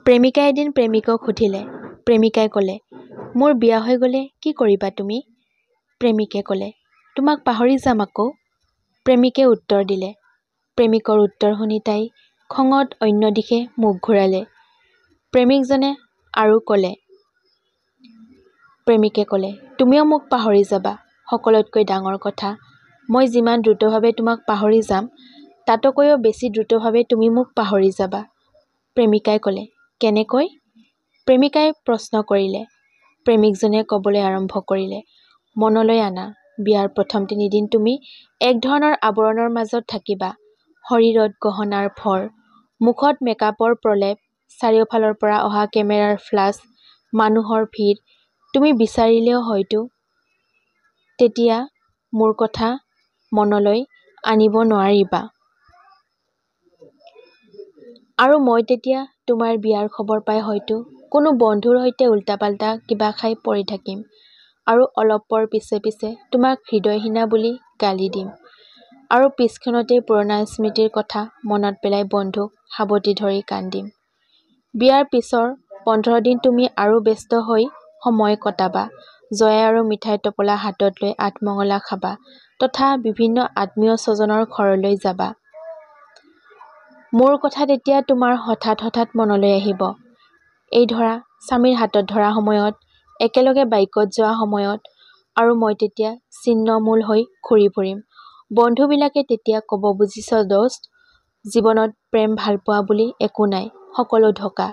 প্ৰেমিকাই এদিন প্ৰেমিকক সুধিলে। প্ৰেমিকাই ক'লে, মোৰ বিয়া হৈ গ'লে কি কৰিবা তুমি? প্ৰেমিকে ক'লে, তোমাক পাহৰি যাম আকৌ। প্ৰেমিকে উত্তৰ দিলে। প্ৰেমিকৰ উত্তৰ শুনি তাই খঙত অন্য দিশে মুখ ঘূৰালে। প্ৰেমিকজনে আৰু ক'লে। প্ৰেমিকে ক'লে, তুমিও মোক পাহৰি যাবা। সকলোতকৈ ডাঙৰ কথা, মই যিমান দ্ৰুতভাৱে তোমাক পাহৰি যাম, তাতকৈও বেছি দ্ৰুতভাৱে তুমি মোক পাহৰি যাবা। প্ৰেমিকাই ক'লে, কেনেকৈ? প্ৰেমিকাই প্ৰশ্ন কৰিলে। প্ৰেমিকজনে ক'বলৈ আৰম্ভ কৰিলে, মনলৈ আনা, বিয়াৰ প্ৰথম 3 দিন তুমি এক ধৰণৰ আৱৰণৰ মাজত থাকিবা। শৰীৰত গহনাৰ ভৰ, মুখত মেকআপৰ প্ৰলেপ, চাৰিওফালৰ পৰা অহা কেমেৰাৰ ফ্লাছ, মানুহৰ ভিৰ, তুমি বিচাৰিলেও হয়তো তেতিয়া মোৰ কথা মনলৈ আনিব নোৱাৰিবা। আৰু মই তেতিয়া তোমাৰ বিয়াৰ খবৰ পাই হয়তো কোনো বন্ধুৰ সৈতে উল্টা-পাল্টা কিবা খাই পৰি থাকিম আৰু অলপ পৰ পিছে পিছে তোমাক হৃদয়হীনা বুলি গালি দিম আৰু পিছক্ষণতেই পুৰণা স্মৃতিৰ কথা মনত পেলাই বন্ধুক সাবটি ধৰি কান্দিম। বিয়াৰ পিছৰ 15 দিন তুমি আৰু ব্যস্ত হৈ সময় কটাবা। জয়াই আৰু মিঠাই টোপোলা হাতত লৈ আঠমঙলা খাবা তথা বিভিন্ন আত্মীয় স্বজনৰ ঘৰলৈ যাবা। মোৰ কথা তেতিয়া তোমাৰ হঠাৎ হঠাৎ মনলৈ আহিব। এই ধৰা স্বামীৰ হাতত ধৰা সময়ত, একেলগে বাইকত যোৱা সময়ত, আৰু মই তেতিয়া ছিন্নমূল হৈ ঘূৰি ফুৰিম। বন্ধুবিলাকে তেতিয়া ক'ব, বুজিছ দোস্ত, জীৱনত প্ৰেম ভালপোৱা বুলি একো নাই, সকলো ধোঁকা।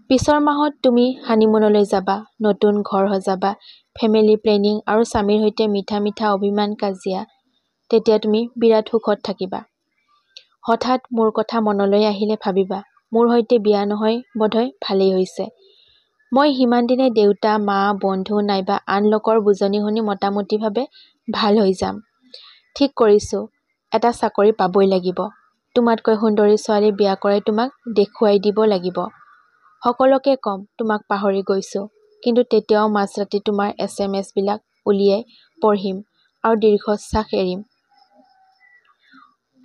পিছৰ মাহত তুমি হানিমুনলৈ যাবা, নতুন ঘৰ সজাবা, ফেমিলি প্লেনিং আৰু স্বামীৰ সৈতে মিঠা মিঠা অভিমান কাজিয়া। তেতিয়া তুমি বিৰাট সুখত থাকিবা। হঠাৎ মোৰ কথা মনলৈ আহিলে ভাবিবা, মোৰ সৈতে বিয়া নহয় বোধহয় ভালেই হৈছে। মই সিমান দিনে দেউতা, মা, বন্ধু নাইবা আন লোকৰ বুজনি শুনি মোটামুটিভাৱে ভাল হৈ যাম। ঠিক কৰিছো, এটা চাকৰি পাবই লাগিব। তোমাতকৈ সুন্দৰী ছোৱালী বিয়া কৰাই তোমাক দেখুৱাই দিব লাগিব। সকলোকে কম তোমাক পাহৰি গৈছো, কিন্তু তেতিয়াও মাজৰাতি তোমাৰ SMS বিলাক উলিয়াই পঢ়িম আৰু দীৰ্ঘশ্বাস এৰিম।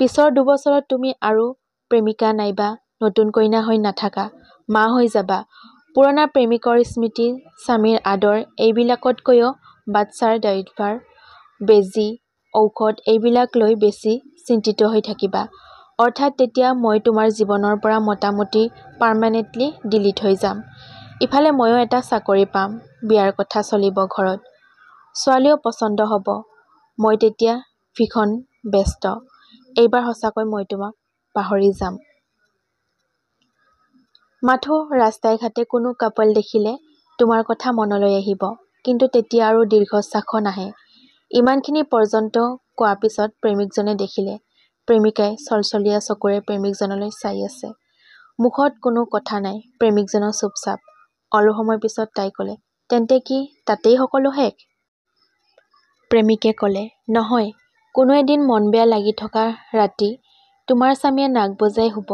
পিছৰ 2 বছৰত তুমি আৰু প্ৰেমিকা নাইবা নতুন কইনা হৈ নাথাকা, মা হৈ যাবা। পুৰণা প্ৰেমিকৰ স্মৃতি, স্বামীৰ আদৰ এইবিলাকতকৈও বাচ্চাৰ দায়িত্বৰ, বেজী, ঔষধ এইবিলাক লৈ বেছি চিন্তিত হৈ থাকিবা। অৰ্থাৎ তেতিয়া মই তোমাৰ জীৱনৰ পৰা মোটামুটি পাৰ্মানেণ্টলি ডিলিট হৈ যাম। ইফালে ময়ো এটা চাকৰি পাম, বিয়াৰ কথা চলিব ঘৰত, ছোৱালীও পচন্দ হ'ব। মই তেতিয়া ভীষণ ব্যস্ত। এইবাৰ সঁচাকৈ মই তোমাক পাহৰি যাম। মাথো ৰাস্তাই ঘাটে কোনো কাপল দেখিলে তোমাৰ কথা মনলৈ আহিব, কিন্তু তেতিয়া আৰু দীৰ্ঘশ্বাসো নাহে। ইমানখিনি পৰ্যন্ত কোৱা পিছত প্ৰেমিকজনে দেখিলে প্ৰেমিকাই চলচলীয়া চকুৰে প্ৰেমিকজনলৈ চাই আছে। মুখত কোনো কথা নাই, প্ৰেমিকজনো চুপচাপ। অলপ সময় পিছত তাই ক'লে, তেন্তে কি তাতেই সকলো শেষ? প্ৰেমিকে ক'লে, নহয়, কোনো এদিন মন বেয়া লাগি থকা ৰাতি তোমাৰ স্বামীয়ে নাক বজাই শুব,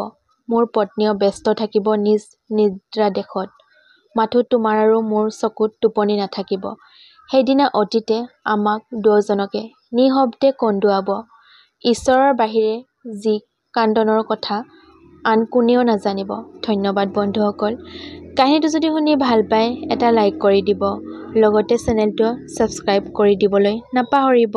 মোৰ পত্নীও ব্যস্ত থাকিব নিজ নিদ্ৰাদেশত। মাথো তোমাৰ আৰু মোৰ চকুত টোপনি নাথাকিব। সেইদিনা অতীতে আমাক দুয়োজনকে নিঃশব্দে কন্দুৱাব। ঈশ্বৰৰ বাহিৰে যি কান্দনৰ কথা আন কোনেও নাজানিব। ধন্যবাদ বন্ধুসকল। কাহিনীটো যদি শুনি ভাল পায় এটা লাইক কৰি দিব, লগতে চেনেলটো ছাবস্ক্ৰাইব কৰি দিবলৈ নাপাহৰিব।